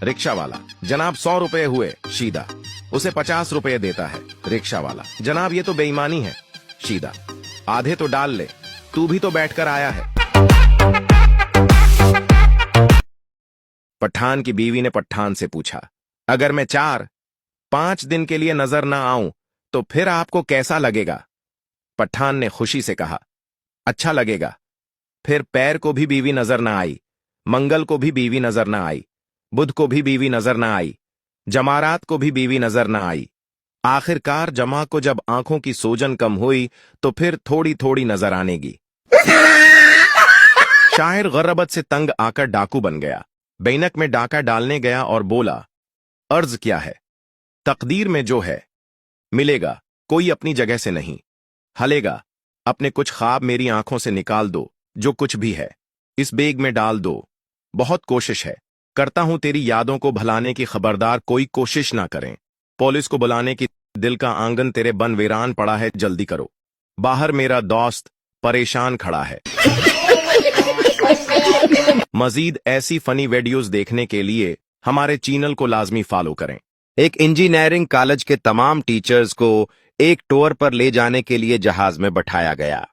Rickshaw वाला, जनाब 100 रुपए हुए। शीदा, उसे 50 रुपए देता है। रिक्शा वाला, जनाब ये तो बेईमानी है। शीदा, आधे तो डाल ले, तू भी तो बैठकर आया है। पठान की बीवी ने पठान से पूछा, अगर मैं 4-5 दिन के लिए नजर ना आऊं तो फिर आपको कैसा लगेगा? पठान ने खुशी से कहा, अच्छा लगेगा। फिर पैर को भी बीवी नजर ना आई, मंगल को भी बीवी नजर ना आई, बुध को भी बीवी नजर ना आई, जमारात को भी बीवी नजर ना आई। आखिरकार जमा को जब आंखों की सूजन कम हुई तो फिर थोड़ी थोड़ी नजर आनेगी। शायर गर्रबत से तंग आकर डाकू बन गया। बैनक में डाका डालने गया और बोला, अर्ज क्या है? तकदीर में जो है मिलेगा, कोई अपनी जगह से नहीं हलेगा। अपने कुछ ख्वाब मेरी आंखों से निकाल दो, जो कुछ भी है इस बेग में डाल दो। बहुत कोशिश है, करता हूं तेरी यादों को भुलाने की, खबरदार कोई कोशिश ना करें। पुलिस को बुलाने की, दिल का आंगन तेरे बन वीरान पड़ा है, जल्दी करो। बाहर मेरा दोस्त परेशान खड़ा है। मजीद ऐसी फनी वीडियोस देखने के लिए हमारे चैनल को लाजमी फॉलो करें। एक इंजीनियरिंग कॉलेज के तमाम टीचर्स को एक टूर पर ले जाने के लिए जहाज में बैठाया गया।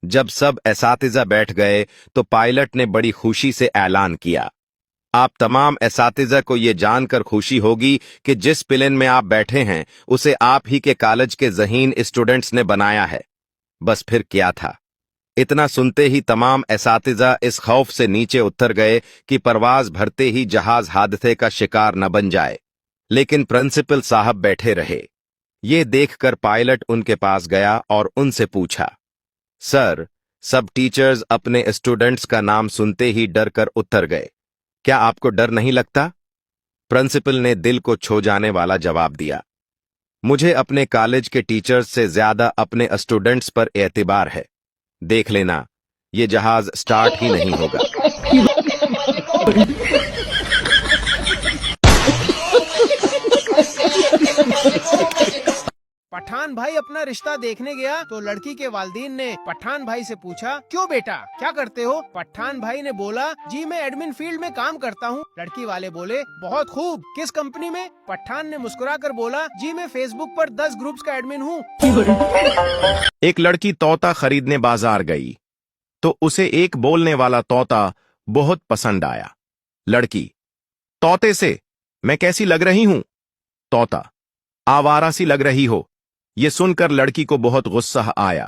जब सब एसातिज़ा बैठ गए तो पायलट ने बड़ी खुशी से ऐलान किया, आप तमाम एसातिज़ा को यह जानकर खुशी होगी कि जिस प्लेन में आप बैठे हैं उसे आप ही के कॉलेज के ज़हीन स्टूडेंट्स ने बनाया है। बस फिर क्या था, इतना सुनते ही तमाम एसातिज़ा इस खौफ से नीचे उतर गए कि परवाज भरते ही जहाज हादसे का शिकार न बन जाए। लेकिन प्रिंसिपल साहब बैठे रहे। ये देखकर पायलट उनके पास गया और उनसे पूछा, सर, सब टीचर्स अपने स्टूडेंट्स का नाम सुनते ही डर कर उतर गए, क्या आपको डर नहीं लगता? प्रिंसिपल ने दिल को छू जाने वाला जवाब दिया, मुझे अपने कॉलेज के टीचर्स से ज्यादा अपने स्टूडेंट्स पर एतबार है। देख लेना, ये जहाज स्टार्ट ही नहीं होगा। पठान भाई अपना रिश्ता देखने गया तो लड़की के वालिदैन ने पठान भाई से पूछा, क्यों बेटा, क्या करते हो? पठान भाई ने बोला, जी मैं एडमिन फील्ड में काम करता हूँ। लड़की वाले बोले, बहुत खूब, किस कंपनी में? पठान ने मुस्कुराकर बोला, जी मैं फेसबुक पर 10 ग्रुप्स का एडमिन हूँ। एक लड़की तोता खरीदने बाजार गई तो उसे एक बोलने वाला तोता बहुत पसंद आया। लड़की, तोते से मैं कैसी लग रही हूं? तोता, आवारा सी लग रही हो। यह सुनकर लड़की को बहुत गुस्सा आया।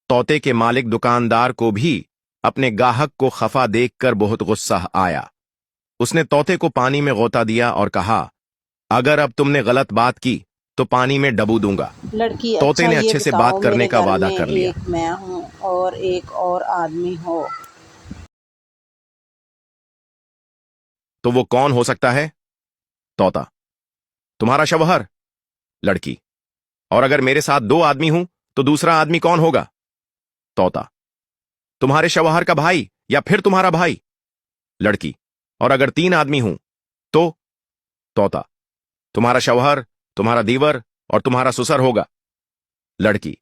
तोते के मालिक दुकानदार को भी अपने गाहक को खफा देखकर बहुत गुस्सा आया। उसने तोते को पानी में गोता दिया और कहा, अगर अब तुमने गलत बात की तो पानी में डबू दूंगा। लड़की, तोते अच्छा ने अच्छे से बात करने का वादा कर लिया। एक मैं हूँ और एक और आदमी हो, तो वो कौन हो सकता है? तोता, तुम्हारा शौहर। लड़की, और अगर मेरे साथ 2 आदमी हूं तो दूसरा आदमी कौन होगा? तोता, तुम्हारे शौहर का भाई या फिर तुम्हारा भाई। लड़की, और अगर 3 आदमी हूं तो? तोता, तुम्हारा शौहर, तुम्हारा दीवर और तुम्हारा ससुर होगा। लड़की,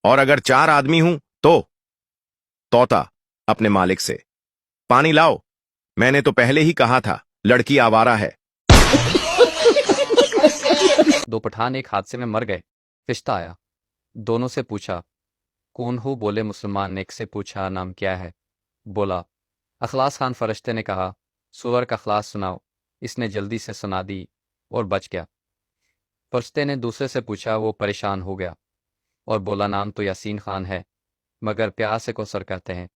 और अगर 4 आदमी हूं तो? तोता अपने मालिक से, पानी लाओ, मैंने तो पहले ही कहा था लड़की आवारा है। 2 पठान एक हादसे में मर गए। रिश्ता आया, दोनों से पूछा, कौन हो? बोले मुसलमान। ने एक से पूछा, नाम क्या है? बोला अखलास खान। फरिश्ते ने कहा, सूवर का खलास सुनाओ। इसने जल्दी से सुना दी और बच गया। फरिश्ते ने दूसरे से पूछा, वो परेशान हो गया और बोला, नाम तो यासीन खान है, मगर प्यार से कोसर कहते हैं।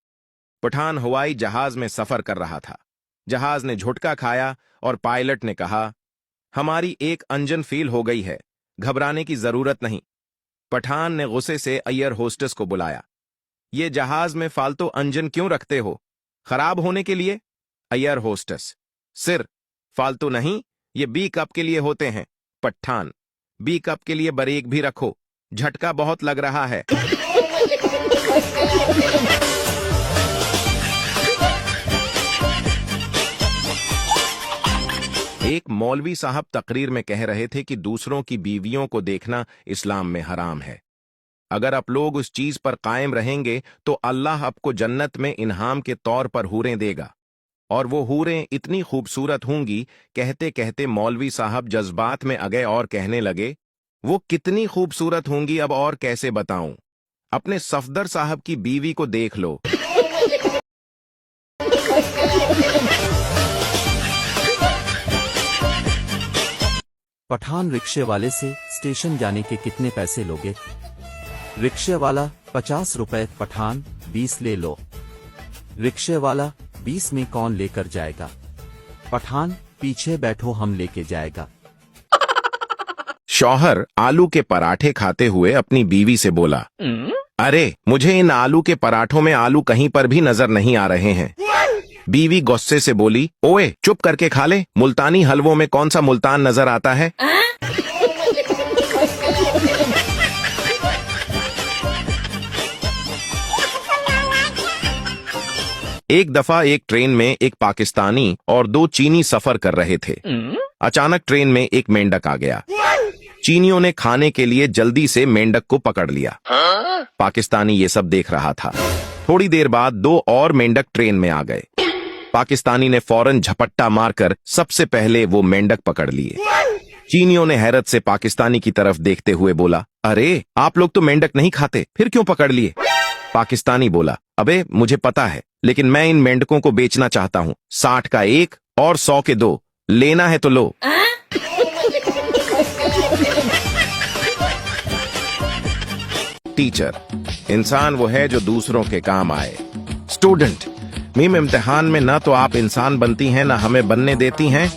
पठान हवाई जहाज में सफर कर रहा था। जहाज ने झुटका खाया और पायलट ने कहा, हमारी एक इंजन फेल हो गई है, घबराने की जरूरत नहीं। पठान ने गुस्से से एयर होस्टेस को बुलाया, ये जहाज में फालतू इंजन क्यों रखते हो? खराब होने के लिए? एयर होस्टेस, सिर फालतू नहीं, ये बी कप के लिए होते हैं। पठान, बी कप के लिए ब्रेक भी रखो, झटका बहुत लग रहा है। एक मौलवी साहब तकरीर में कह रहे थे कि दूसरों की बीवियों को देखना इस्लाम में हराम है। अगर आप लोग उस चीज पर कायम रहेंगे तो अल्लाह आपको जन्नत में इनाम के तौर पर हूरें देगा और वो हूरें इतनी खूबसूरत होंगी। कहते कहते मौलवी साहब जज्बात में आ गए और कहने लगे, वो कितनी खूबसूरत होंगी अब और कैसे बताऊं, अपने सफदर साहब की बीवी को देख लो। पठान रिक्शे वाले से स्टेशन जाने के कितने पैसे लोगे? रिक्शे वाला 50 रुपए। पठान 20 ले लो। रिक्शे वाला 20 में कौन लेकर जाएगा? पठान पीछे बैठो, हम लेके जाएगा। शौहर आलू के पराठे खाते हुए अपनी बीवी से बोला, अरे मुझे इन आलू के पराठों में आलू कहीं पर भी नजर नहीं आ रहे हैं। बीवी गुस्से से बोली, ओए चुप करके खा ले, मुल्तानी हलवों में कौन सा मुल्तान नजर आता है? एक दफा एक ट्रेन में एक पाकिस्तानी और 2 चीनी सफर कर रहे थे। अचानक ट्रेन में एक मेंढक आ गया। चीनियों ने खाने के लिए जल्दी से मेंढक को पकड़ लिया। पाकिस्तानी ये सब देख रहा था। थोड़ी देर बाद 2 और मेंढक ट्रेन में आ गए। पाकिस्तानी ने फौरन झपट्टा मारकर सबसे पहले वो मेंढक पकड़ लिए। चीनियों ने हैरत से पाकिस्तानी की तरफ देखते हुए बोला, अरे आप लोग तो मेंढक नहीं खाते, फिर क्यों पकड़ लिए? पाकिस्तानी बोला, अबे मुझे पता है, लेकिन मैं इन मेंढकों को बेचना चाहता हूं। 60 का 1 और 100 के 2, लेना है तो लो। टीचर, इंसान वो है जो दूसरों के काम आए। स्टूडेंट, मीम इम्तिहान में ना तो आप इंसान बनती हैं ना हमें बनने देती हैं।